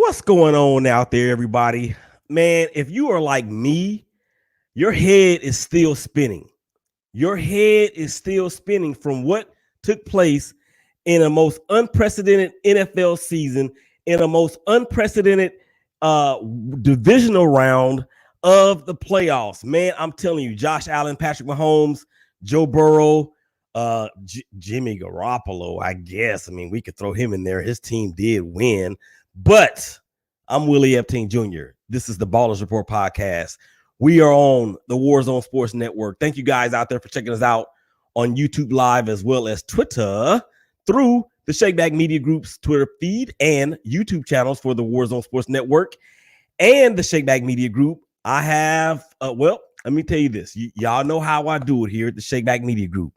What's going on out there, everybody? Man, if you are like me, your head is still spinning. Your head is still spinning from what took place in a most unprecedented NFL season, in a most unprecedented divisional round of the playoffs. Man, I'm telling you, Josh Allen, Patrick Mahomes, Joe Burrow, Jimmy Garoppolo, I guess. I mean, we could throw him in there. His team did win, but I'm Willie Epting Jr. This is the Ballers Report podcast. We are on the Warzone Sports Network. Thank you guys out there for checking us out on YouTube Live as well as Twitter through the Shakeback Media Group's Twitter feed and YouTube channels for the Warzone Sports Network and the Shakeback Media Group. I have, let me tell you this. Y'all know how I do it here at the Shakeback Media Group.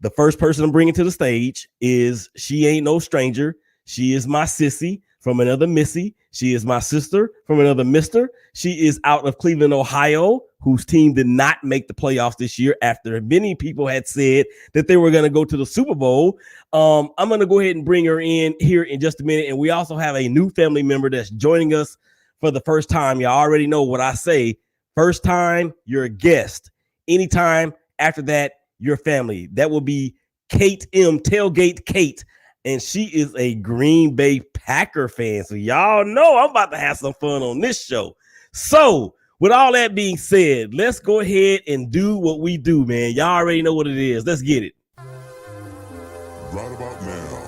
The first person I'm bringing to the stage she ain't no stranger. She is my sissy from another Missy. She is my sister from another Mister. She is out of Cleveland, Ohio, whose team did not make the playoffs this year after many people had said that they were going to go to the Super Bowl. I'm going to go ahead and bring her in here in just a minute. And we also have a new family member that's joining us for the first time. Y'all already know what I say. First time, you're a guest. Anytime after that, your family. That will be Kate M. Tailgate Kate. And she is a Green Bay Packer fan. So y'all know I'm about to have some fun on this show. So with all that being said, let's go ahead and do what we do, man. Y'all already know what it is. Let's get it. Right about now,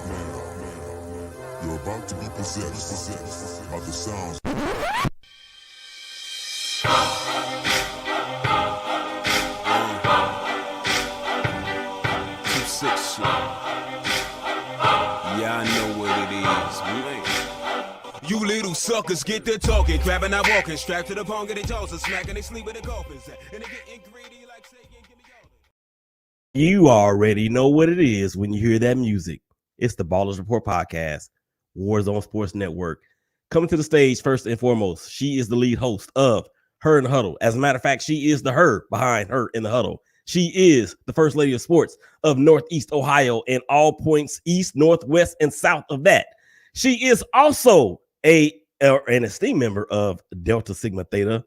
you're about to be possessed by the sounds. Yeah, I know what it is. You little suckers get to talking, grabbing, not walking, strapped to the pong, getting tossed, and smacking, they sleep with the coffins. And they getting greedy like saying, give me all. You already know what it is when you hear that music. It's the Ballers Report podcast, Warzone Sports Network. Coming to the stage first and foremost, she is the lead host of Her in the Huddle. As a matter of fact, she is the her behind Her in the Huddle. She is the first lady of sports of Northeast Ohio and all points east, northwest, and south of that. She is also an esteemed member of Delta Sigma Theta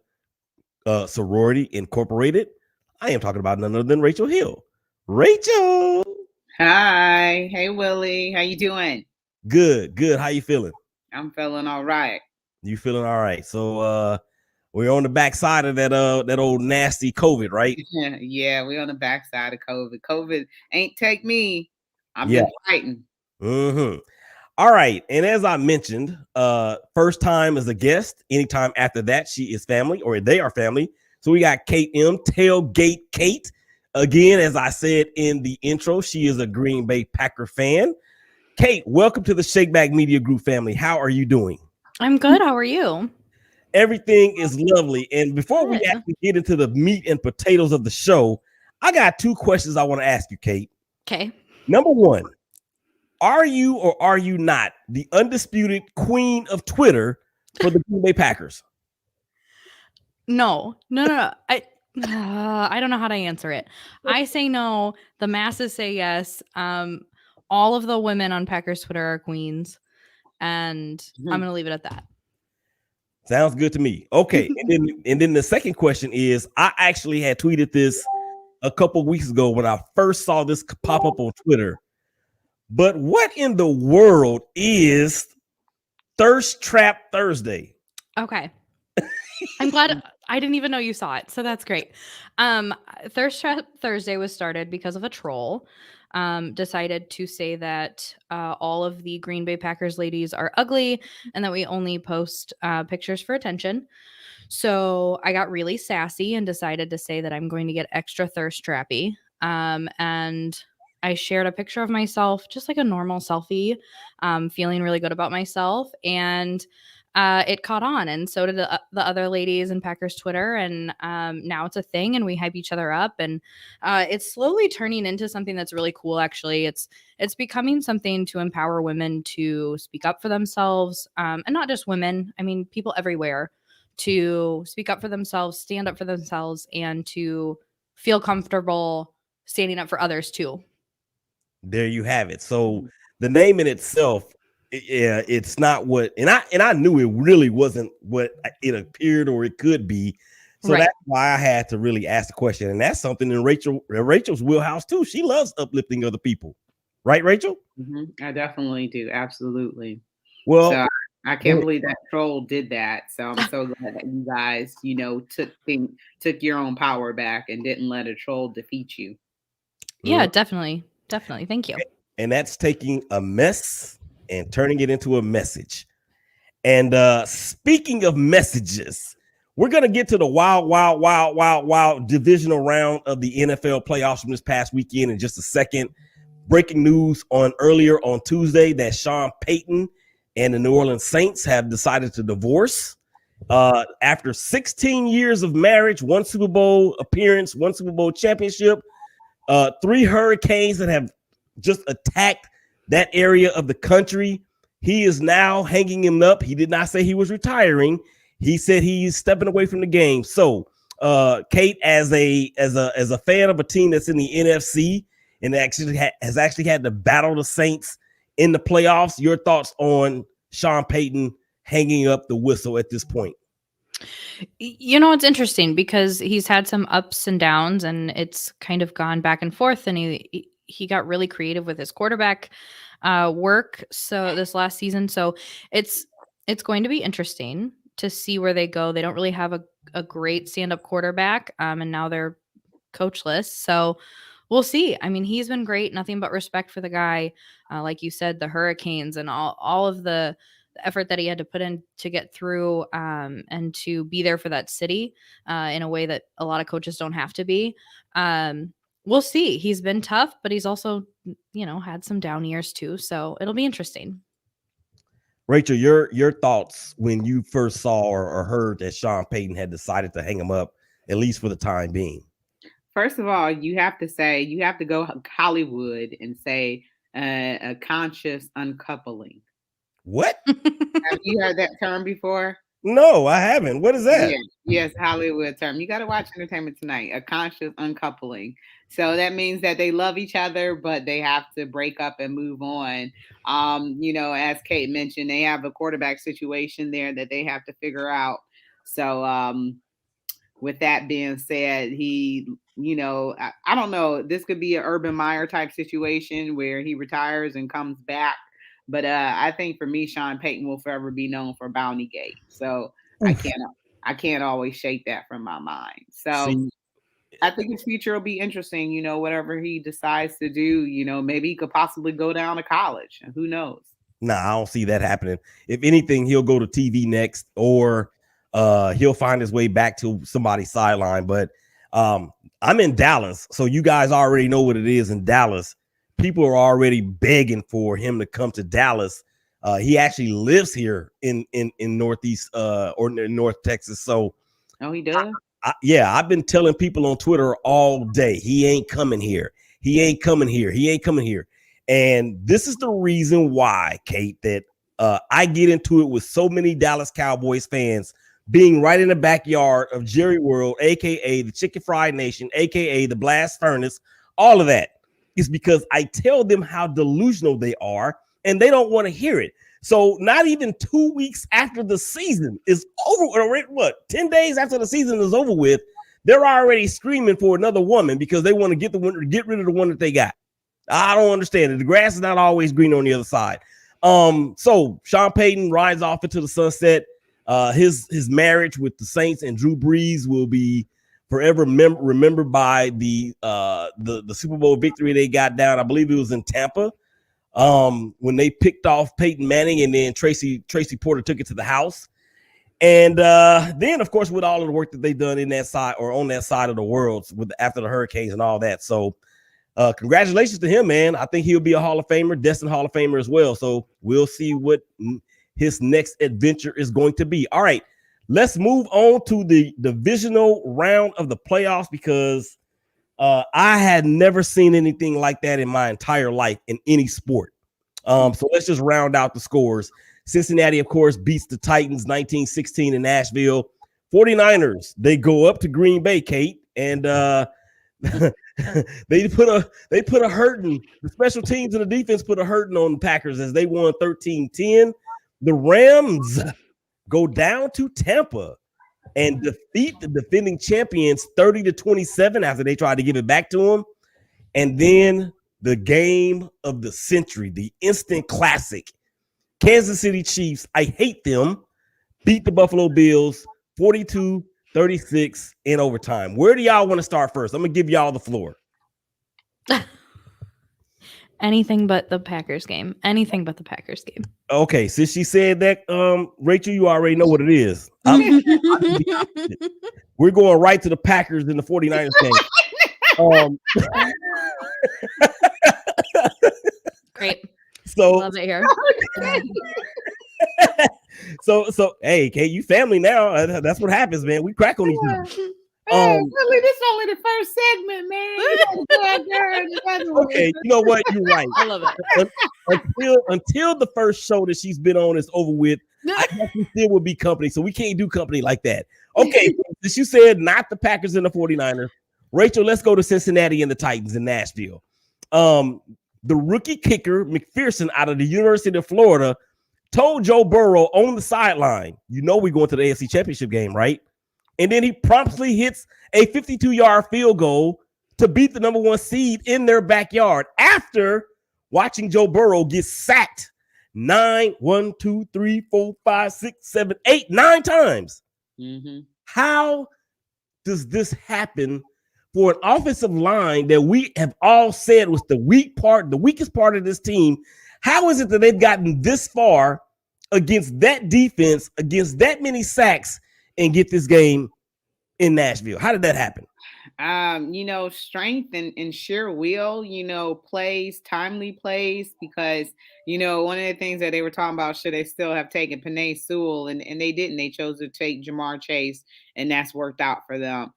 Sorority Incorporated. I am talking about none other than Rachel Hill. Rachel. Hi. Hey, Willie. How you doing? Good. How you feeling? I'm feeling all right. You feeling all right? So we're on the backside of that old nasty COVID, right? Yeah, we're on the backside of COVID. COVID ain't take me. I've been fighting. Mm-hmm. All right. And as I mentioned, first time as a guest. Anytime after that, she is family or they are family. So we got Kate M. Tailgate Kate. Again, as I said in the intro, she is a Green Bay Packer fan. Kate, welcome to the Shakeback Media Group family. How are you doing? I'm good. How are you? Everything is lovely. And before we actually get into the meat and potatoes of the show, I got two questions I want to ask you, Kate. Okay. Number one, are you or are you not the undisputed queen of Twitter for the Green Bay Packers? No. I don't know how to answer it. I say no. The masses say yes. All of the women on Packers Twitter are queens, and I'm going to leave it at that. Sounds good to me. Okay. and then the second question is, I actually had tweeted this a couple weeks ago when I first saw this pop up on Twitter. But what in the world is Thirst Trap Thursday? Okay. I'm glad I didn't even know you saw it. So that's great. Thirst Trap Thursday was started because of a troll decided to say that all of the Green Bay Packers ladies are ugly and that we only post pictures for attention. So I got really sassy and decided to say that I'm going to get extra thirst trappy. And I shared a picture of myself, just like a normal selfie, feeling really good about myself. And it caught on, and so did the other ladies in Packers Twitter, and now it's a thing, and we hype each other up, and it's slowly turning into something that's really cool. Actually, it's becoming something to empower women to speak up for themselves, and not just women. I mean, people everywhere to speak up for themselves, stand up for themselves, and to feel comfortable standing up for others too. There you have it. So the name in itself Yeah, it's not what, and I knew it really wasn't what it appeared or it could be. So Right. that's why I had to really ask the question, and that's something in Rachel's wheelhouse too. She loves uplifting other people, right, Rachel? I definitely do. Absolutely. Well, So I can't believe that troll did that. So I'm so glad that you guys, took your own power back and didn't let a troll defeat you. Yeah, definitely. Definitely. Thank you. and that's taking a mess and turning it into a message. And speaking of messages, we're going to get to the wild divisional round of the NFL playoffs from this past weekend in just a second. Breaking news earlier on Tuesday that Sean Payton and the New Orleans Saints have decided to divorce. After 16 years of marriage, 1 Super Bowl appearance, 1 Super Bowl championship, 3 hurricanes that have just attacked that area of the country. He is now hanging him up. He did not say he was retiring. He said he's stepping away from the game. So, Kate, as a fan of a team that's in the NFC and has actually had to battle the Saints in the playoffs, your thoughts on Sean Payton hanging up the whistle at this point? It's interesting because he's had some ups and downs, and it's kind of gone back and forth. And he got really creative with his quarterback work this last season. So it's going to be interesting to see where they go. They don't really have a great stand-up quarterback, and now they're coachless. So we'll see. I mean, he's been great. Nothing but respect for the guy. Like you said, the hurricanes and all of the effort that he had to put in to get through and to be there for that city in a way that a lot of coaches don't have to be. We'll see. He's been tough, but he's also, had some down years too. So it'll be interesting. Rachel, your thoughts when you first saw or heard that Sean Payton had decided to hang him up, at least for the time being? First of all, you have to go Hollywood and say a conscious uncoupling. What? Have you heard that term before? No, I haven't. What is that? Yes, Hollywood term. You got to watch Entertainment Tonight. A conscious uncoupling. So that means that they love each other, but they have to break up and move on. As Kate mentioned, they have a quarterback situation there that they have to figure out. So with that being said, he, I don't know. This could be an Urban Meyer type situation where he retires and comes back. But I think for me, Sean Payton will forever be known for Bounty Gate. So I can't always shake that from my mind. So I think his future will be interesting. Whatever he decides to do, maybe he could possibly go down to college. Who knows? Nah, I don't see that happening. If anything, he'll go to TV next, or he'll find his way back to somebody's sideline. But I'm in Dallas, so you guys already know what it is in Dallas. People are already begging for him to come to Dallas. He actually lives here in Northeast or in North Texas. So, he does. I've been telling people on Twitter all day, he ain't coming here. He ain't coming here. He ain't coming here. And this is the reason why, Kate, that I get into it with so many Dallas Cowboys fans being right in the backyard of Jerry World, aka the Chicken Fried Nation, aka the Blast Furnace, all of that. Is because I tell them how delusional they are, and they don't want to hear it. So not even 2 weeks after the season is over, or 10 days after the season is over with, they're already screaming for another woman because they want to get rid of the one that they got. I don't understand it. The grass is not always green on the other side. So Sean Payton rides off into the sunset. His marriage with the Saints and Drew Brees will be forever remembered by the Super Bowl victory they got down. I believe it was in Tampa when they picked off Peyton Manning, and then Tracy Porter took it to the house. And then, of course, with all of the work that they've done in that side or on that side of the world after the hurricanes and all that. So congratulations to him, man. I think he'll be a Hall of Famer, destined Hall of Famer as well. So we'll see what his next adventure is going to be. All right. Let's move on to the divisional round of the playoffs, because I had never seen anything like that in my entire life in any sport. So let's just round out the scores. Cincinnati, of course, beats the Titans 19-16 in Nashville. 49ers, they go up to Green Bay, Kate, and they put a hurting. The special teams and the defense put a hurting on the Packers as they won 13-10. The Rams go down to Tampa and defeat the defending champions 30-27 after they tried to give it back to them. And then the game of the century, the instant classic. Kansas City Chiefs, I hate them, beat the Buffalo Bills 42-36 in overtime. Where do y'all want to start first? I'm going to give y'all the floor. Anything but the Packers game. Anything but the Packers game. Okay, since she said that, Rachel, you already know what it is. We're going right to the Packers in the 49ers game. Great. So love it here. So hey, Kate, you family now. That's what happens, man. We crack on each other. Really, this is only the first segment, man. Okay, you know what? You're right. I love it. Until the first show that she's been on is over with, I guess we still will be company. So we can't do company like that. Okay, since you said not the Packers and the 49ers, Rachel, let's go to Cincinnati and the Titans in Nashville. The rookie kicker, McPherson, out of the University of Florida, told Joe Burrow on the sideline, you know we're going to the AFC Championship game, right? And then he promptly hits a 52-yard field goal to beat the number one seed in their backyard after watching Joe Burrow get sacked 9 times. Mm-hmm. How does this happen for an offensive line that we have all said was the weakest part of this team? How is it that they've gotten this far against that defense, against that many sacks, and get this game in Nashville? How did that happen? Strength and sheer will, timely plays, because, one of the things that they were talking about, should they still have taken Penei Sewell, and they didn't. They chose to take Jamar Chase, and that's worked out for them.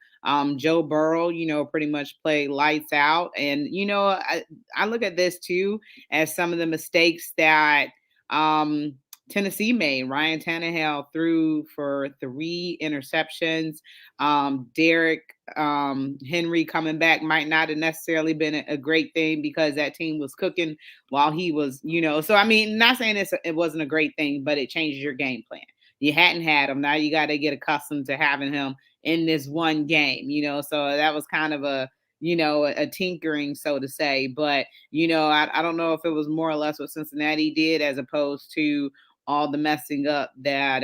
Joe Burrow, pretty much played lights out. And, I look at this too as some of the mistakes that Tennessee made. Ryan Tannehill threw for 3 interceptions. Derrick Henry coming back might not have necessarily been a great thing because that team was cooking while he was, so I mean, not saying it wasn't a great thing, but it changes your game plan. You hadn't had him. Now you got to get accustomed to having him in this one game, so that was kind of a tinkering, so to say. But, I don't know if it was more or less what Cincinnati did as opposed to all the messing up that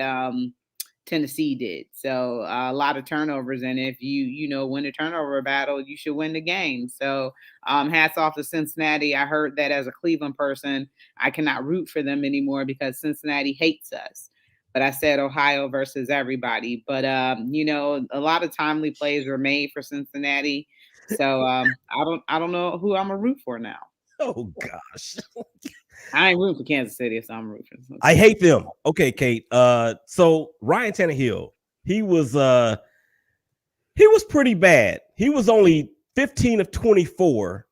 Tennessee did. So a lot of turnovers. And if you win a turnover battle, you should win the game. So hats off to Cincinnati. I heard that as a Cleveland person, I cannot root for them anymore because Cincinnati hates us. But I said Ohio versus everybody. But, a lot of timely plays were made for Cincinnati. So I don't know who I'm a root for now. Oh, gosh. I ain't rooting for Kansas City, so I'm rooting for Cincinnati. I hate them. Okay, Kate. So Ryan Tannehill, he was pretty bad. He was only 15 of 24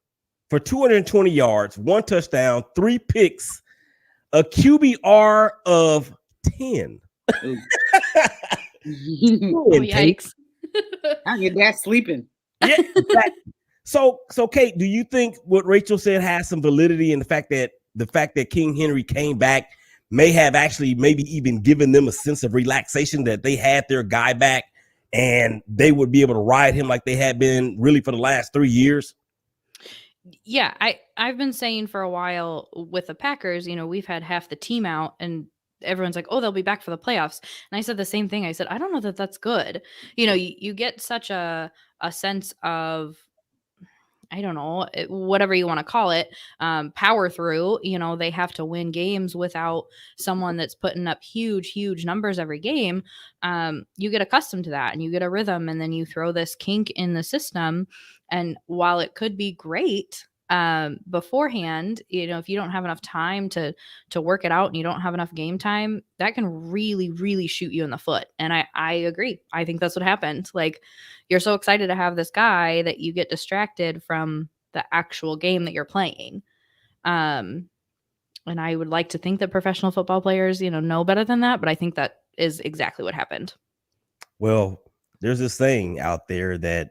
for 220 yards, 1 touchdown, 3 picks, a QBR of 10. Oh, yikes. I get that sleeping. Yeah. So Kate, do you think what Rachel said has some validity in the fact that King Henry came back may have actually maybe even given them a sense of relaxation that they had their guy back and they would be able to ride him like they had been really for the last 3 years? Yeah, I've been saying for a while with the Packers, we've had half the team out and everyone's like, oh, they'll be back for the playoffs. And I said the same thing. I said, I don't know that that's good. You get such a sense of, I don't know, whatever you want to call it, power through. They have to win games without someone that's putting up huge, huge numbers every game. You get accustomed to that and you get a rhythm, and then you throw this kink in the system. And while it could be great beforehand, if you don't have enough time to work it out and you don't have enough game time, that can really, really shoot you in the foot. And I agree. I think that's what happened. Like, you're so excited to have this guy that you get distracted from the actual game that you're playing. And I would like to think that professional football players, know better than that, but I think that is exactly what happened. Well, there's this thing out there that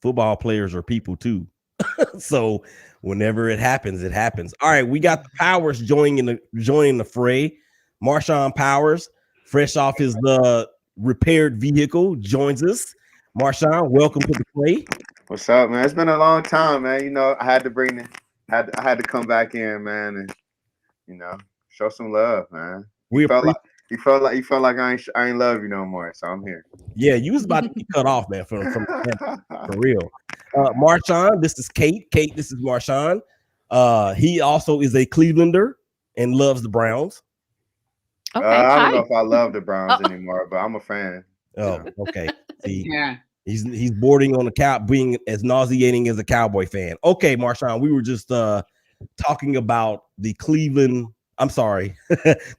football players are people too. So whenever it happens, it happens. All right, we got the Powers joining the fray. Marshawn Powers, fresh off his repaired vehicle, joins us. Marshawn, welcome to the fray. What's up, man? It's been a long time, man. You know, I had to bring it. I had to come back in, man, and show some love, man. You felt like I ain't love you no more, so I'm here. Yeah, you was about to be cut off, man, from for real. Marshawn, this is Kate. Kate, this is Marshawn. He also is a Clevelander and loves the Browns. Okay, I don't know if I love the Browns anymore, but I'm a fan. Oh, okay. See, Yeah. he's bordering on the being as nauseating as a Cowboy fan. Okay, Marshawn, we were just talking about the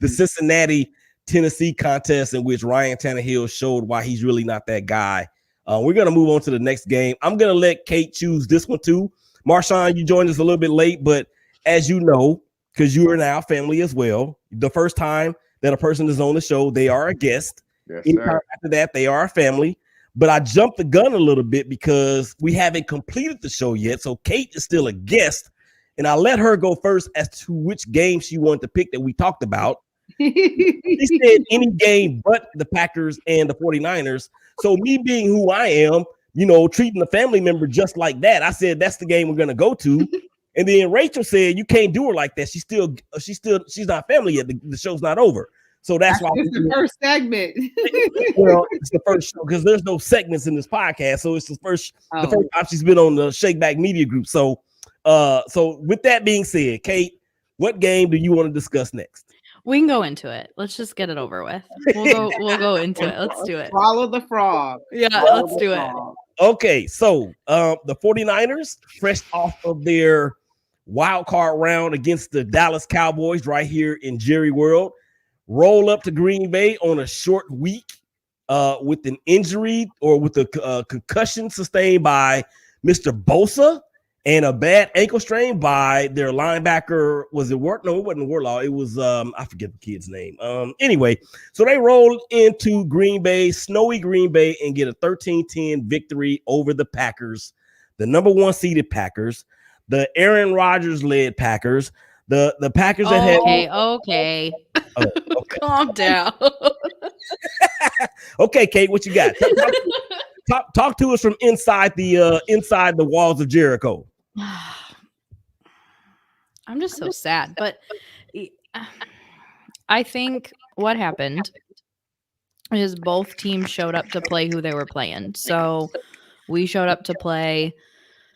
the Cincinnati Tennessee contest in which Ryan Tannehill showed why he's really not that guy. We're gonna move on to the next game. I'm gonna let Kate choose this one too. Marshawn, you joined us a little bit late, but as you know, because you are now family as well, the first time that a person is on the show, they are a guest. Yes, Anytime sir. after that, they are a family. But I jumped the gun a little bit because we haven't completed the show yet. So Kate is still a guest. And I let her go first as to which game she wanted to pick that we talked about. She said any game but the Packers and the 49ers. So me being who I am, treating a family member just like that, I said that's the game we're going to go to. And then Rachel said you can't do her like that. She's not family yet. The show's not over. So that's why it's the first segment. Well, it's the first show because there's no segments in this podcast. So it's the first time she's been on the Shake Back Media Group. So with that being said, Kate, what game do you want to discuss next? We can go into it. Let's just get it over with. We'll go into it. Let's do it. Swallow the frog. Yeah, Swallow let's the do frog. it. Okay, so the 49ers, fresh off of their wild card round against the Dallas Cowboys right here in Jerry World, roll up to Green Bay on a short week with an injury or with a concussion sustained by Mr. Bosa and a bad ankle strain by their linebacker. Was it Ward? No, it wasn't Warlaw. It was I forget the kid's name. Anyway, so they rolled into Green Bay, snowy Green Bay, and get a 13-10 victory over the Packers, the number 1 seeded Packers, the Aaron Rodgers led Packers, the Packers that had Okay. okay. Calm down. Okay, Kate, what you got? Talk to us from inside the walls of Jericho. I'm just so sad, but I think what happened is both teams showed up to play who they were playing. So we showed up to play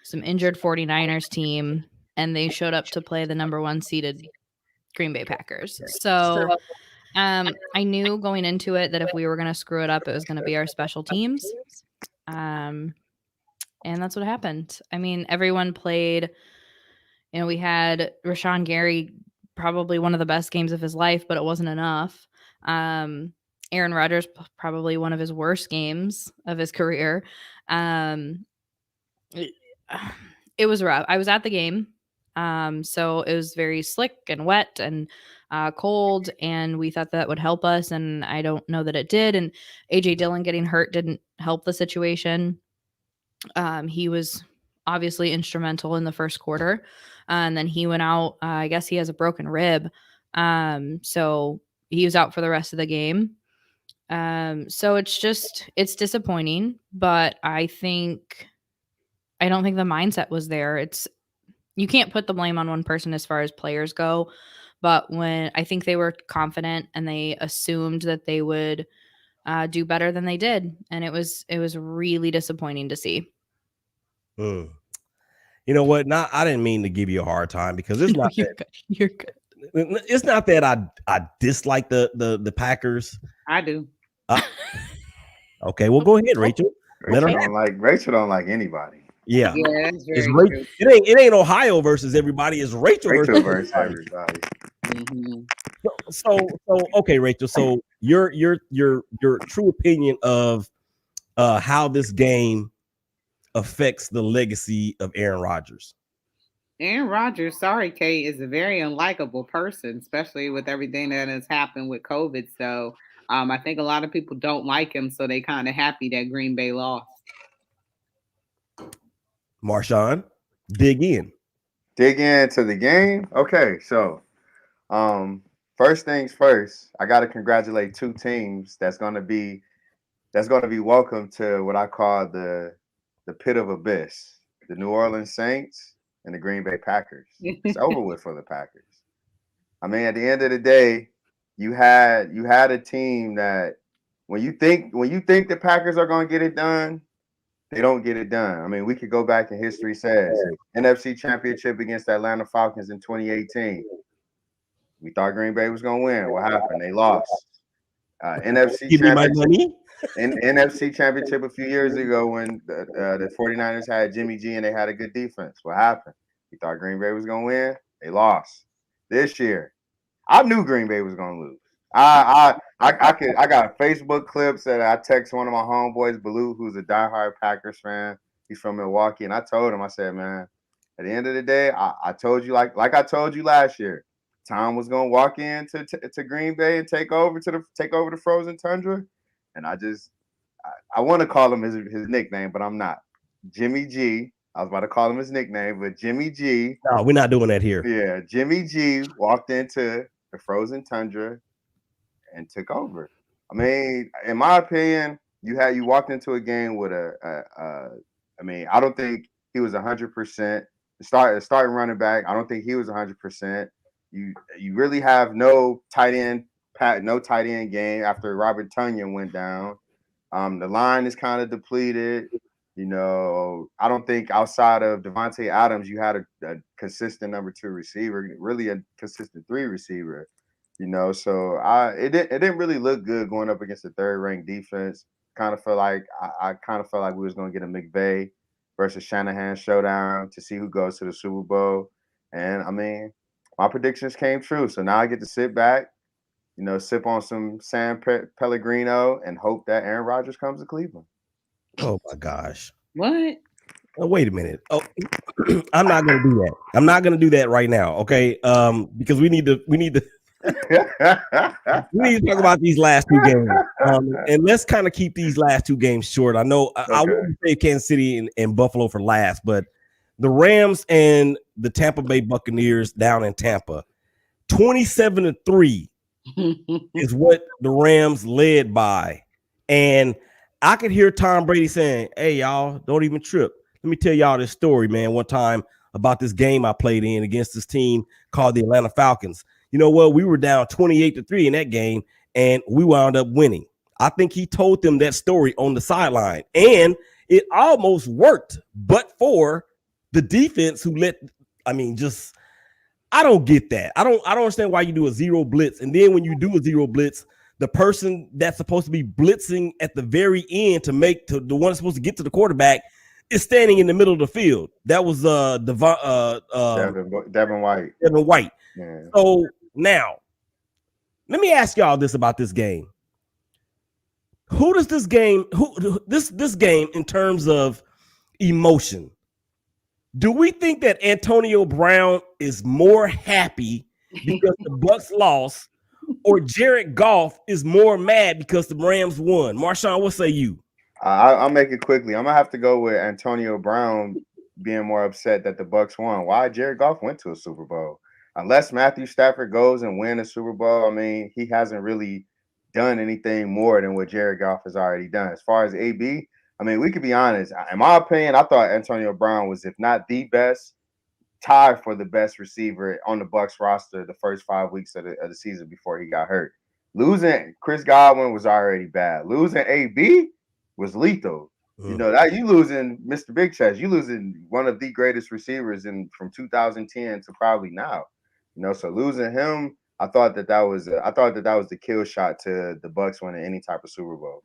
some injured 49ers team, and they showed up to play the number 1 seeded Green Bay Packers. So I knew going into it that if we were going to screw it up, it was going to be our special teams. And that's what happened. I mean, everyone played. We had Rashawn Gary, probably one of the best games of his life, but it wasn't enough. Aaron Rodgers, probably one of his worst games of his career. It was rough. I was at the game. So it was very slick and wet and cold, and we thought that would help us, and I don't know that it did. And AJ Dillon getting hurt didn't help the situation. He was obviously instrumental in the first quarter, and then he went out. I guess he has a broken rib, so he was out for the rest of the game. So it's disappointing, but I don't think the mindset was there. You can't put the blame on one person as far as players go, but when I think they were confident and they assumed that they would do better than they did, and it was really disappointing to see. You know what? I didn't mean to give you a hard time because it's not You're good. It's not that I dislike the Packers. I do. Okay, well, go ahead, Rachel. Rachel don't like anybody. Yeah, that's very true. It ain't Ohio versus everybody. It's Rachel versus everybody. Mm-hmm. So okay, Rachel. So your true opinion of how this game affects the legacy of Aaron Rodgers. Aaron Rodgers, sorry, Kate, is a very unlikable person, especially with everything that has happened with COVID. So I think a lot of people don't like him, so they kind of happy that Green Bay lost. Marshawn, dig in. Dig into the game. Okay, so first things first, I got to congratulate two teams that's gonna be welcome to what I call the pit of abyss. The New Orleans Saints and the Green Bay Packers. It's over with for the Packers. I mean, at the end of the day, you had a team that when you think the Packers are gonna get it done, they don't get it done. I mean, we could go back in history says NFC Championship against the Atlanta Falcons in 2018. We thought Green Bay was gonna win. What happened? They lost. NFC Give me my Championship money. in NFC Championship a few years ago when the 49ers had Jimmy G and they had a good defense. What happened? We thought Green Bay was gonna win. They lost. This year, I knew Green Bay was gonna lose. I got Facebook clips that I text one of my homeboys, Baloo, who's a diehard Packers fan. He's from Milwaukee, and I told him, I said, man, at the end of the day, I told you like I told you last year, Tom was gonna walk in to Green Bay and take over the frozen tundra, and I want to call him his nickname, but I'm not. Jimmy G. I was about to call him his nickname, but Jimmy G. No, we're not doing that here. Yeah, Jimmy G walked into the frozen tundra and took over. I mean, in my opinion, you walked into a game with I mean, I don't think he was 100%. Starting running back, I don't think he was 100%. You really have no tight end game after Robert Tonyan went down. The line is kind of depleted. You know, I don't think outside of Devontae Adams, you had a consistent number 2 receiver, really a consistent 3 receiver. You know, so it didn't really look good going up against the 3rd-ranked defense. Kind of felt like I kind of felt like we was gonna get a McVay versus Shanahan showdown to see who goes to the Super Bowl. And I mean, my predictions came true. So now I get to sit back, you know, sip on some San Pellegrino and hope that Aaron Rodgers comes to Cleveland. Oh my gosh. What? Oh, wait a minute. Oh, I'm not gonna do that. I'm not gonna do that right now. Okay. Because we need to we need to talk about these last 2 games. And let's kind of keep these last 2 games short. I know I wouldn't say Kansas City and Buffalo for last, but the Rams and the Tampa Bay Buccaneers down in Tampa, 27-3 is what the Rams led by. And I could hear Tom Brady saying, hey, y'all, don't even trip. Let me tell y'all this story, man, one time about this game I played in against this team called the Atlanta Falcons. You know what? We were down 28-3 in that game, and we wound up winning. I think he told them that story on the sideline, and it almost worked, but for the defense who I don't get that. I don't understand why you do a zero blitz, and then when you do a zero blitz, the person that's supposed to be blitzing at the very end to the one that's supposed to get to the quarterback is standing in the middle of the field. That was Devin White. Devin White. Yeah. So now, let me ask y'all this about this game. Who does this game in terms of emotion? Do we think that Antonio Brown is more happy because the Bucs lost, or Jared Goff is more mad because the Rams won? Marshawn, what say you? I'll make it quickly. I'm gonna have to go with Antonio Brown being more upset that the Bucs won. Why Jared Goff went to a Super Bowl? Unless Matthew Stafford goes and win a Super Bowl, I mean, he hasn't really done anything more than what Jared Goff has already done. As far as AB, I mean, we could be honest. In my opinion, I thought Antonio Brown was, if not the best, tied for the best receiver on the Bucs roster the first 5 weeks of the season before he got hurt. Losing Chris Godwin was already bad. Losing AB was lethal. You know, that you losing Mr. Big Chest, you losing one of the greatest receivers from 2010 to probably now. You know, so losing him, I thought that was the kill shot to the Bucs winning any type of Super Bowl.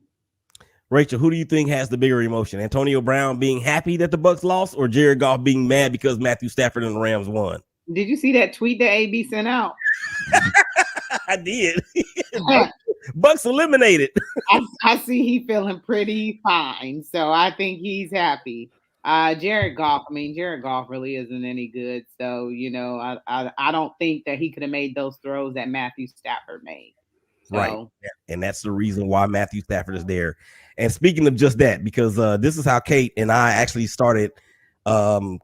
Rachel, who do you think has the bigger emotion? Antonio Brown being happy that the Bucs lost, or Jared Goff being mad because Matthew Stafford and the Rams won? Did you see that tweet that AB sent out? I did. Bucs eliminated. I see he feeling pretty fine, so I think he's happy. Jared Goff really isn't any good. So, you know, I don't think that he could have made those throws that Matthew Stafford made. So. Right. Yeah. And that's the reason why Matthew Stafford is there. And speaking of just that, because this is how Kate and I actually started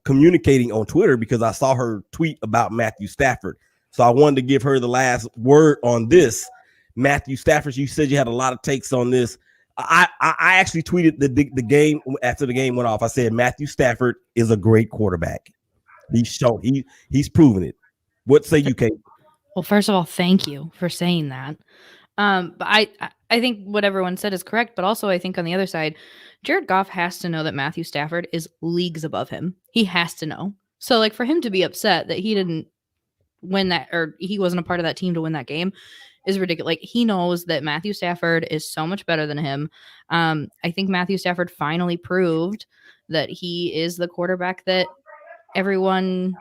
communicating on Twitter because I saw her tweet about Matthew Stafford. So I wanted to give her the last word on this. Matthew Stafford, you said you had a lot of takes on this. I actually tweeted the game after the game went off. I said Matthew Stafford is a great quarterback. He's proven it. What say you, Kate? Well, first of all, thank you for saying that. But I think what everyone said is correct, but also I think on the other side, Jared Goff has to know that Matthew Stafford is leagues above him. He has to know. So like for him to be upset that he didn't win that or he wasn't a part of that team to win that game is ridiculous. Like he knows that Matthew Stafford is so much better than him. I think Matthew Stafford finally proved that he is the quarterback that everyone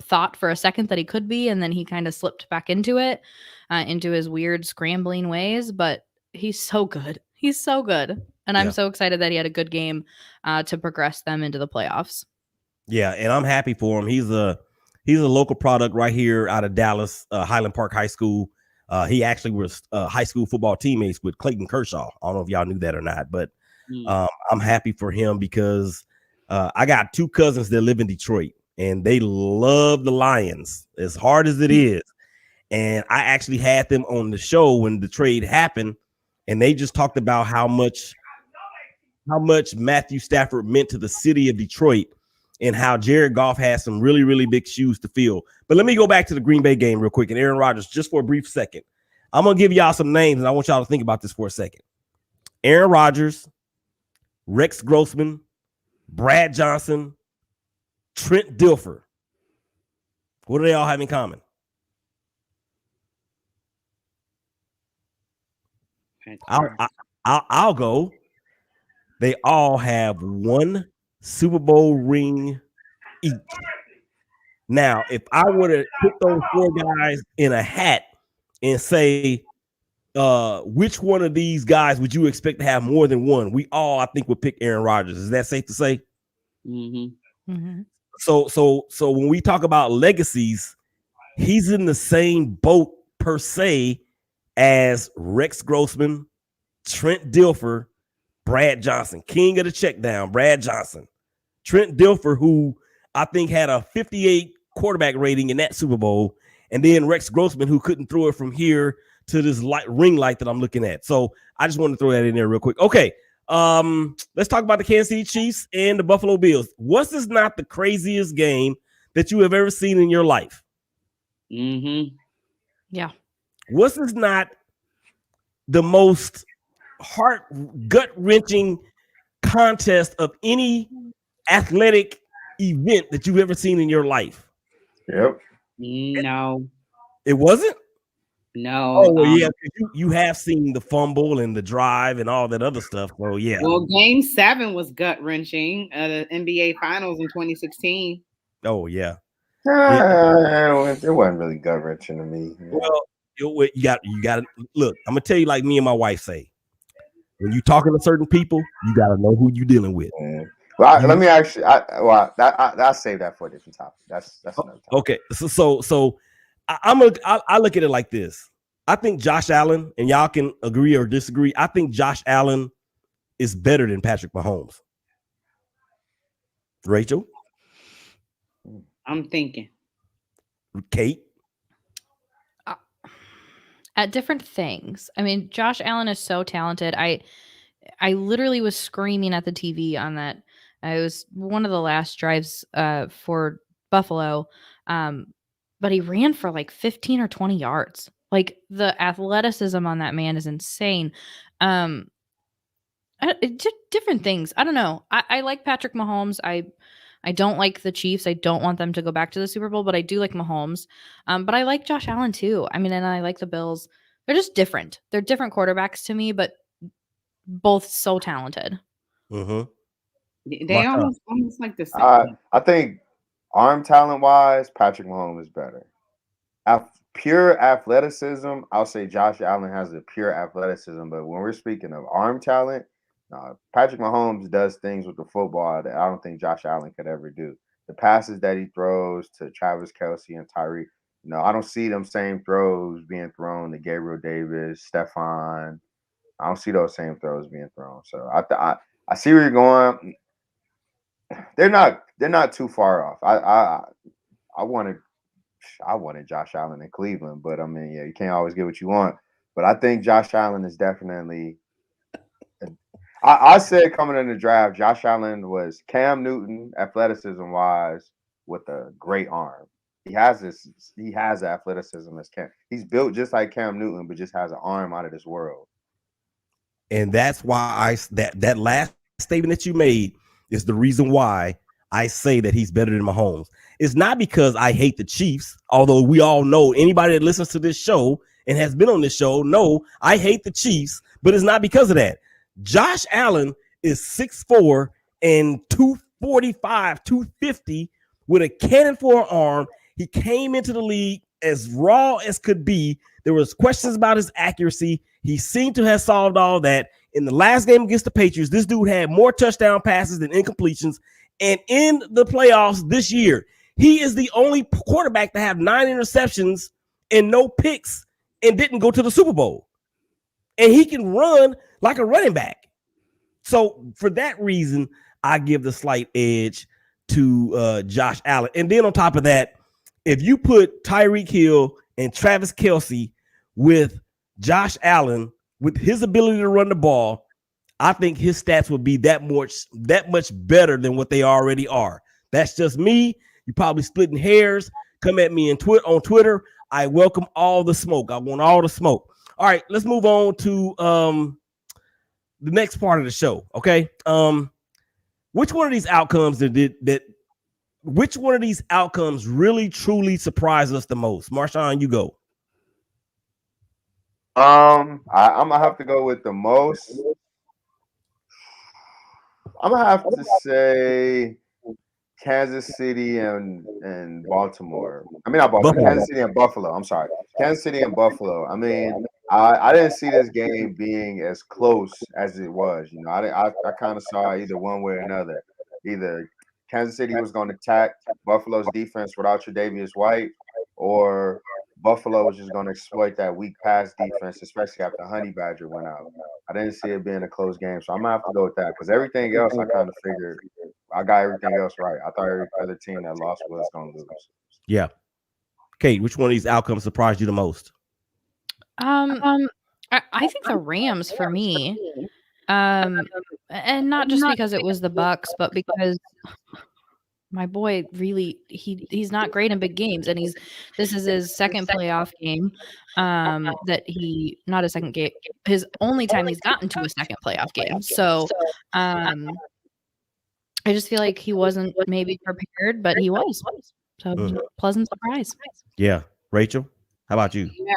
thought for a second that he could be, and then he kind of slipped back into it, into his weird scrambling ways. But he's so good. He's so good. And I'm so excited that he had a good game to progress them into the playoffs. Yeah, and I'm happy for him. He's a local product right here out of Dallas, Highland Park High School. He actually was high school football teammates with Clayton Kershaw. I don't know if y'all knew that or not, but I'm happy for him because I got two cousins that live in Detroit, and they love the Lions as hard as it is. And I actually had them on the show when the trade happened, and they just talked about how much Matthew Stafford meant to the city of Detroit and how Jared Goff has some really, really big shoes to fill. But let me go back to the Green Bay game real quick and Aaron Rodgers just for a brief second. I'm going to give y'all some names, and I want y'all to think about this for a second. Aaron Rodgers, Rex Grossman, Brad Johnson, Trent Dilfer. What do they all have in common? I'll go. They all have one Super Bowl ring each. Now, if I were to put those four guys in a hat and say, which one of these guys would you expect to have more than one? We all, I think, would pick Aaron Rodgers. Is that safe to say? Mm-hmm. Mm-hmm. So when we talk about legacies, he's in the same boat per se as Rex Grossman, Trent Dilfer, Brad Johnson, king of the check down, Brad Johnson. Trent Dilfer, who I think had a 58 quarterback rating in that Super Bowl, and then Rex Grossman, who couldn't throw it from here to this ring light that I'm looking at. So I just want to throw that in there real quick. Okay, let's talk about the Kansas City Chiefs and the Buffalo Bills. Was this not the craziest game that you have ever seen in your life? Mm-hmm. Yeah. Was this not the most gut-wrenching contest of any athletic event that you've ever seen in your life? Yep. No. It wasn't? No. Oh, well, yeah. You have seen the fumble and the drive and all that other stuff. So, yeah. Well, Game 7 was gut-wrenching. The NBA Finals in 2016. Oh, yeah. It wasn't really gut-wrenching to me. Well, you got to look. I'm gonna tell you, like me and my wife say, when you talking to certain people, you got to know who you're dealing with. Yeah. Well, let me actually. I'll save that for a different topic. That's another topic. Okay, so I look at it like this. I think Josh Allen, and y'all can agree or disagree. I think Josh Allen is better than Patrick Mahomes. Rachel, I'm thinking. Kate. At different things. I mean, Josh Allen is so talented. I literally was screaming at the TV on that. It was one of the last drives for Buffalo. But he ran for like 15 or 20 yards. Like the athleticism on that man is insane. Different things. I don't know. I like Patrick Mahomes. I don't like the Chiefs. I don't want them to go back to the Super Bowl, but I do like Mahomes. But I like Josh Allen too. I mean, and I like the Bills. They're just different. They're different quarterbacks to me, but both so talented. Mm-hmm. They almost like the same. I think arm talent wise, Patrick Mahomes is better. Pure athleticism, I'll say Josh Allen has the pure athleticism, but when we're speaking of arm talent, Patrick Mahomes does things with the football that I don't think Josh Allen could ever do. The passes that he throws to Travis Kelce and Tyreek, I don't see them same throws being thrown to Gabriel Davis, Stephon. I don't see those same throws being thrown. So I see where you're going. They're not too far off. I wanted Josh Allen in Cleveland, but I mean, yeah, you can't always get what you want. But I think Josh Allen is definitely. I said coming in the draft, Josh Allen was Cam Newton athleticism wise with a great arm. He has this. He has athleticism as Cam. He's built just like Cam Newton, but just has an arm out of this world. And that's why that last statement that you made is the reason why I say that he's better than Mahomes. It's not because I hate the Chiefs, although we all know, anybody that listens to this show and has been on this show know I hate the Chiefs, but it's not because of that. Josh Allen is 6'4" and 245, 250 with a cannon for an arm. He came into the league as raw as could be. There was questions about his accuracy. He seemed to have solved all that. In the last game against the Patriots, this dude had more touchdown passes than incompletions. And in the playoffs this year, he is the only quarterback to have 9 interceptions and no picks and didn't go to the Super Bowl. And he can run like a running back. So for that reason, I give the slight edge to Josh Allen. And then on top of that, if you put Tyreek Hill and Travis Kelce with Josh Allen, with his ability to run the ball, I think his stats would be that much better than what they already are. That's just me. You're probably splitting hairs. Come at me on Twitter. I welcome all the smoke. I want all the smoke. All right, let's move on to the next part of the show. Okay. Which one of these outcomes which one of these outcomes really truly surprised us the most? Marshawn, you go. I'm gonna have to go with the most. I'm gonna have to say Kansas City and Baltimore. I mean, not Baltimore. Kansas City and Buffalo. I'm sorry, Kansas City and Buffalo. I mean, I didn't see this game being as close as it was. You know, I kind of saw either one way or another. Either Kansas City was going to attack Buffalo's defense without Tre'Davious White, or Buffalo was just going to exploit that weak pass defense, especially after Honey Badger went out. I didn't see it being a close game, so I'm gonna have to go with that because everything else I kind of figured I got everything else right. I thought every other team that lost was going to lose. Yeah, Kate, which one of these outcomes surprised you the most? I think the Rams for me, and not just because it was the Bucks, but because my boy really he's not great in big games, and this is his second playoff game. That he not a second game, his only time he's gotten to a second playoff game. So, I just feel like he wasn't maybe prepared, but he was. So pleasant surprise. Yeah, Rachel, how about you? Yeah,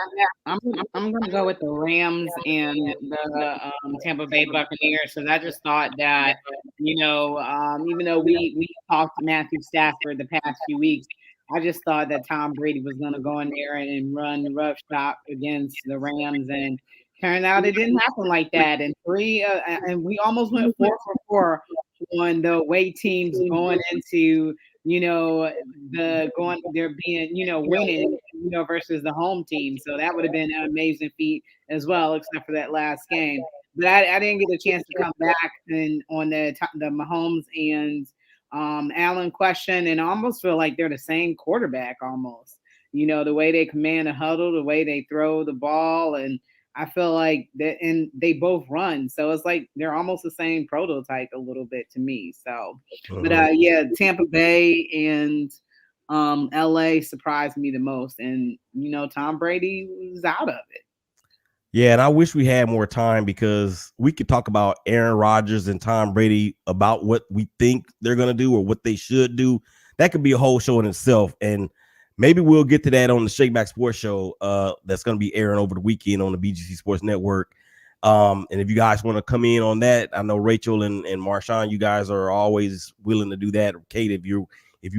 I'm gonna go with the Rams and the Tampa Bay Buccaneers. So I just thought that even though we talked to Matthew Stafford the past few weeks, I just thought that Tom Brady was gonna go in there and run the rough shop against the Rams, and turned out it didn't happen like that. And and we almost went 4 for 4 on the away teams going into they're being, winning, versus the home team. So that would have been an amazing feat as well, except for that last game. But I didn't get a chance to come back on the Mahomes and Allen question, and I almost feel like they're the same quarterback almost. The way they command a huddle, the way they throw the ball, and I feel like that, and they both run, so it's like they're almost the same prototype a little bit to me. So, but yeah, Tampa Bay and LA surprised me the most, and Tom Brady was out of it. Yeah, and I wish we had more time because we could talk about Aaron Rodgers and Tom Brady about what we think they're going to do or what they should do. That could be a whole show in itself, and maybe we'll get to that on the Shakeback Sports Show that's going to be airing over the weekend on the BGC Sports Network. And if you guys want to come in on that, I know Rachel and Marshawn, you guys are always willing to do that. Kate, if you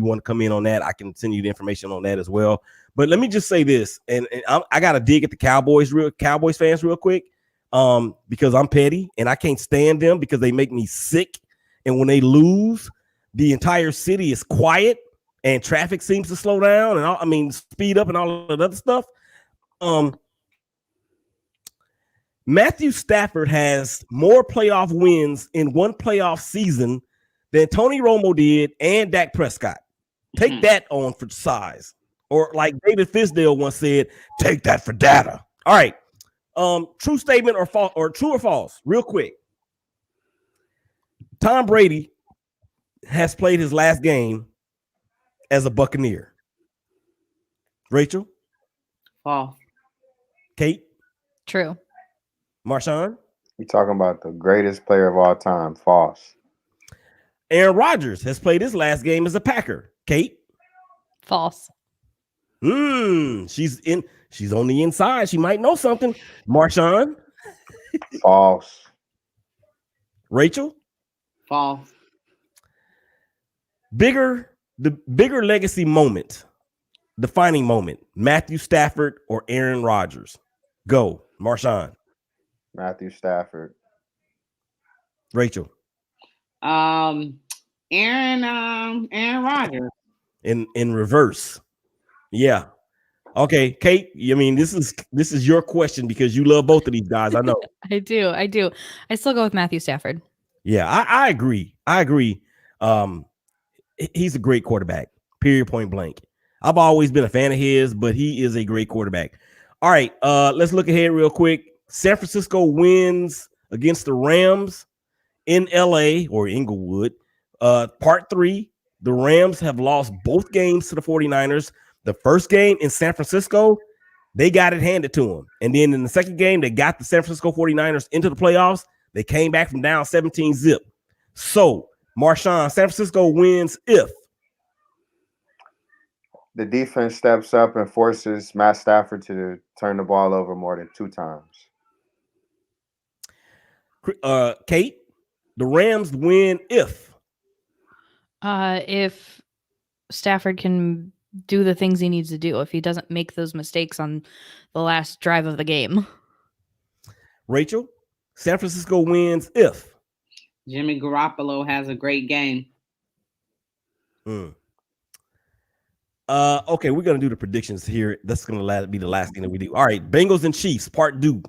want to come in on that, I can send you the information on that as well. But let me just say this, and I got to dig at the Cowboys fans real quick because I'm petty and I can't stand them because they make me sick. And when they lose, the entire city is quiet and traffic seems to slow down and speed up and all of that other stuff. Matthew Stafford has more playoff wins in one playoff season than Tony Romo did and Dak Prescott. Take that on for size. Or like David Fisdale once said, take that for data. All right. True statement or false, or true or false, real quick. Tom Brady has played his last game as a Buccaneer. Rachel? False. Kate? True. Marshawn? You talking about the greatest player of all time? False. Aaron Rodgers has played his last game as a Packer. Kate? False. She's on the inside. She might know something. Marshawn? False. Rachel? False. The bigger legacy moment, defining moment, Matthew Stafford or Aaron Rodgers? Go, Marshawn. Matthew Stafford. Rachel. Aaron Rodgers. In reverse. Yeah. Okay, Kate. I mean, this is your question because you love both of these guys. I know. I do. I still go with Matthew Stafford. Yeah, I agree. He's a great quarterback. Period. Point blank. I've always been a fan of his, but he is a great quarterback. All right. Let's look ahead real quick. San Francisco wins against the Rams in LA or Inglewood. Part 3. The Rams have lost both games to the 49ers. The first game in San Francisco, they got it handed to them. And then in the second game, they got the San Francisco 49ers into the playoffs. They came back from down 17-0. So, Marshawn, San Francisco wins if the defense steps up and forces Matt Stafford to turn the ball over more than 2 times. Kate, the Rams win if Stafford can do the things he needs to do, if he doesn't make those mistakes on the last drive of the game. Rachel, San Francisco wins if Jimmy Garoppolo has a great game. Okay, we're gonna do the predictions here. That's gonna be the last thing that we do. All right, Bengals and Chiefs, part 2.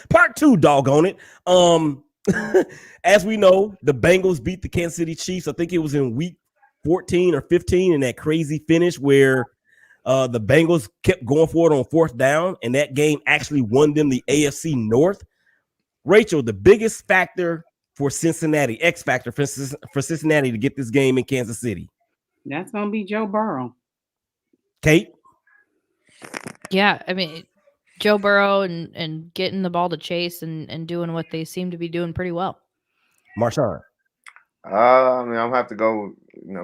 Part 2, doggone it. As we know, the Bengals beat the Kansas City Chiefs. I think it was in week 14 or 15 in that crazy finish where the Bengals kept going for it on 4th down, and that game actually won them the AFC North. Rachel, the biggest factor for Cincinnati, X factor for Cincinnati to get this game in Kansas City. That's going to be Joe Burrow. Kate? Yeah, I mean, Joe Burrow and getting the ball to Chase and doing what they seem to be doing pretty well. Marshawn? I mean, I'm going to have to go,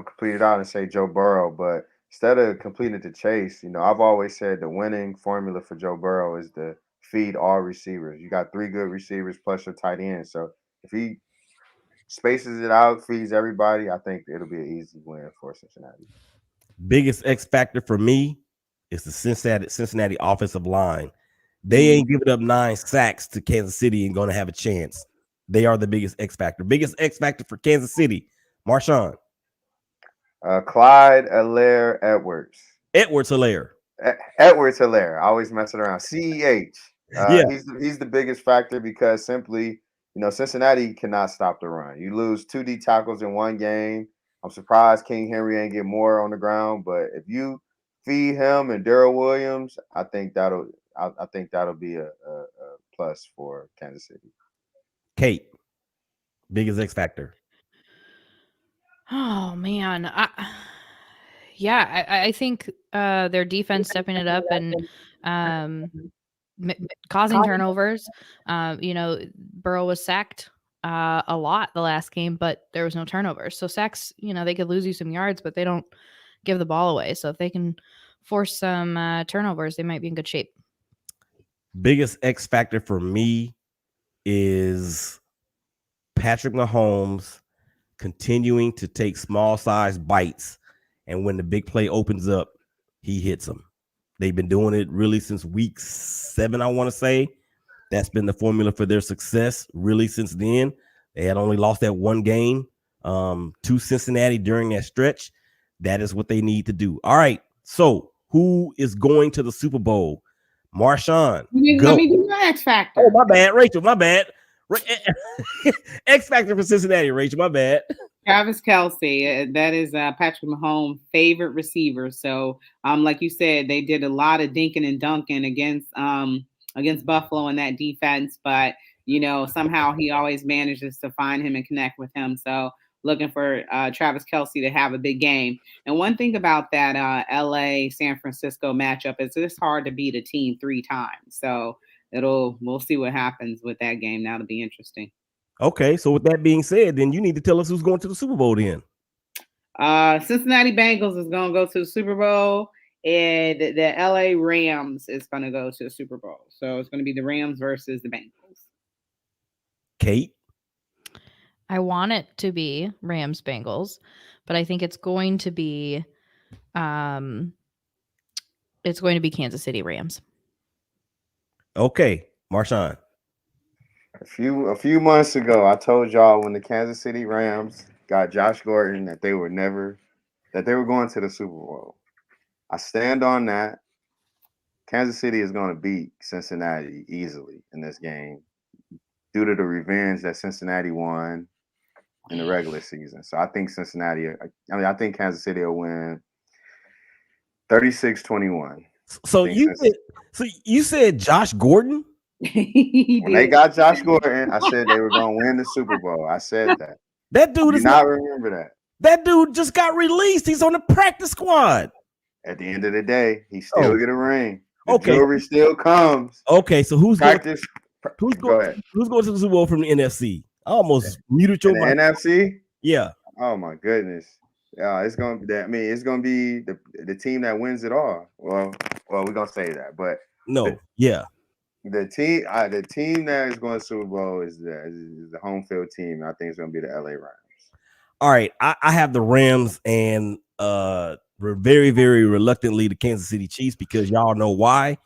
complete it out and say Joe Burrow, but instead of completing it to Chase, I've always said the winning formula for Joe Burrow is to feed all receivers. You got 3 good receivers plus your tight end. So if he spaces it out, feeds everybody, I think it'll be an easy win for Cincinnati. Biggest X factor for me is the Cincinnati offensive line. They ain't giving up 9 sacks to Kansas City and going to have a chance. They are the biggest X factor. Biggest X factor for Kansas City. Marshawn? Clyde Edwards. Edwards-Helaire. Edwards-Helaire. I always mess it around. CEH. Yeah. He's the biggest factor because simply, Cincinnati cannot stop the run. You lose 2 D tackles in one game. I'm surprised King Henry ain't get more on the ground, but if you feed him and Darrell Williams, I think that'll be a plus for Kansas City. Kate, biggest X factor. Oh man, I think their defense stepping it up and causing turnovers. Burrow was sacked a lot the last game, but there was no turnovers. So sacks, they could lose you some yards, but they don't give the ball away. So if they can force some turnovers, they might be in good shape. Biggest X factor for me is Patrick Mahomes continuing to take small size bites, and when the big play opens up, he hits them. They've been doing it really since week 7, I want to say. That's been the formula for their success really since then. They had only lost that one game to Cincinnati during that stretch. That is what they need to do. All right, so who is going to the Super Bowl? Marshawn, Let me do my X factor. Oh, my bad, Rachel, my bad. X Factor for Cincinnati, Rachel. My bad. Travis Kelce, that is Patrick Mahomes' favorite receiver. So, like you said, they did a lot of dinking and dunking against Buffalo in that defense, but somehow he always manages to find him and connect with him. So, looking for Travis Kelce to have a big game. And one thing about that LA San Francisco matchup is it's hard to beat a team 3 times. So we'll see what happens with that game. That'll be interesting. Okay, so with that being said, then you need to tell us who's going to the Super Bowl then. Cincinnati Bengals is going to go to the Super Bowl, and the LA Rams is going to go to the Super Bowl. So it's going to be the Rams versus the Bengals. Kate? I want it to be Rams Bengals, but I think it's going to be Kansas City Rams. Okay, Marshawn. A few months ago, I told y'all when the Kansas City Rams got Josh Gordon that they were going to the Super Bowl. I stand on that. Kansas City is going to beat Cincinnati easily in this game due to the revenge that Cincinnati won in the regular season. So I think I think Kansas City will win 36-21. So you said Josh Gordon? When they got Josh Gordon, I said they were going to win the Super Bowl. I said that. That dude does not remember that. That dude just got released. He's on the practice squad. At the end of the day, he still get a ring. The okay, jewelry still comes. Okay, so who's going to the Super Bowl from the NFC? I almost muted your mic. NFC? Yeah. Oh my goodness. Yeah, it's gonna be that. I mean, it's gonna be the team that wins it all. Well, we're gonna say that, but the team that is going to Super Bowl is the home field team. I think it's going to be the LA Rams. All right, I have the Rams and very, very reluctantly the Kansas City Chiefs because y'all know why.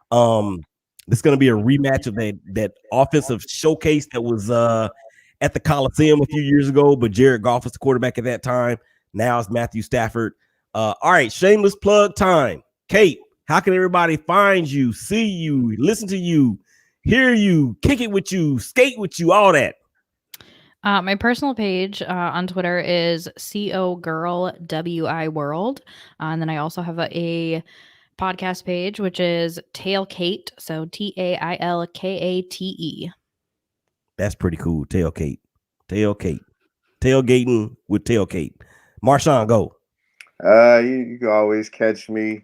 It's going to be a rematch of that offensive showcase that was at the Coliseum a few years ago, but Jared Goff was the quarterback at that time. Now it's Matthew Stafford. All right, shameless plug time. Kate, how can everybody find you, see you, listen to you, hear you, kick it with you, skate with you, all that? My personal page on Twitter is COGirlWI World. And then I also have a podcast page, which is Tailgate. So TAILKATE. That's pretty cool. Tailgate. Tailgating with Tailgate. Marshawn, go. You can always catch me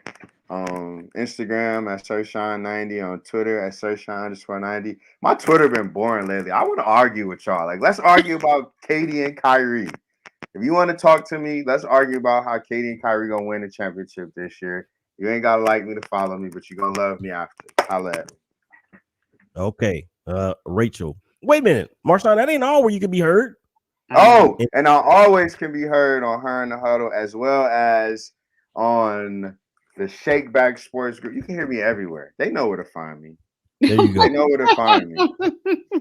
on Instagram at Surshine90, on Twitter at Surshine_90. My Twitter been boring lately. I want to argue with y'all. Like, let's argue about Katie and Kyrie. If you want to talk to me, let's argue about how Katie and Kyrie gonna win the championship this year. You ain't gotta like me to follow me, but you're gonna love me after. Holla at me. Okay. Rachel. Wait a minute. Marshawn, that ain't all where you can be heard. Oh, and I always can be heard on Her in the Huddle as well as on the Shake Back Sports Group. You can hear me everywhere. They know where to find me. There you go. They know where to find me.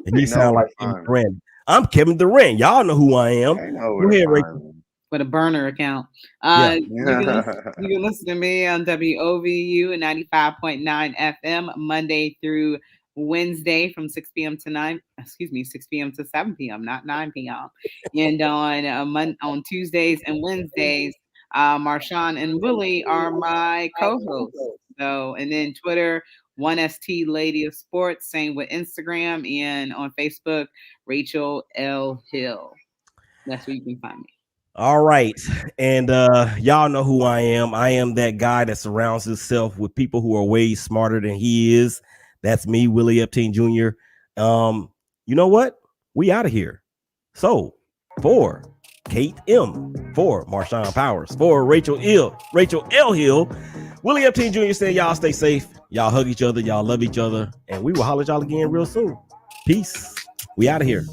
And you sound like Kevin Durant. I'm Kevin Durant. Y'all know who I am. They know where to find me. With a burner account. You can listen to me on WOVU 95.9 FM Monday through Wednesday from 6 p.m. to 7 p.m., not 9 p.m. And on Tuesdays and Wednesdays, Marshawn and Willie are my co-hosts. So, and then Twitter, 1ST Lady of Sports, same with Instagram, and on Facebook, Rachel L. Hill. That's where you can find me. All right. And y'all know who I am. I am that guy that surrounds himself with people who are way smarter than he is. That's me, Willie Epstein Jr. You know what? We out of here. So for Kate M, for Marshawn Powers, for Rachel L. Hill, Willie Epstein Jr. said y'all stay safe. Y'all hug each other. Y'all love each other. And we will holler at y'all again real soon. Peace. We out of here.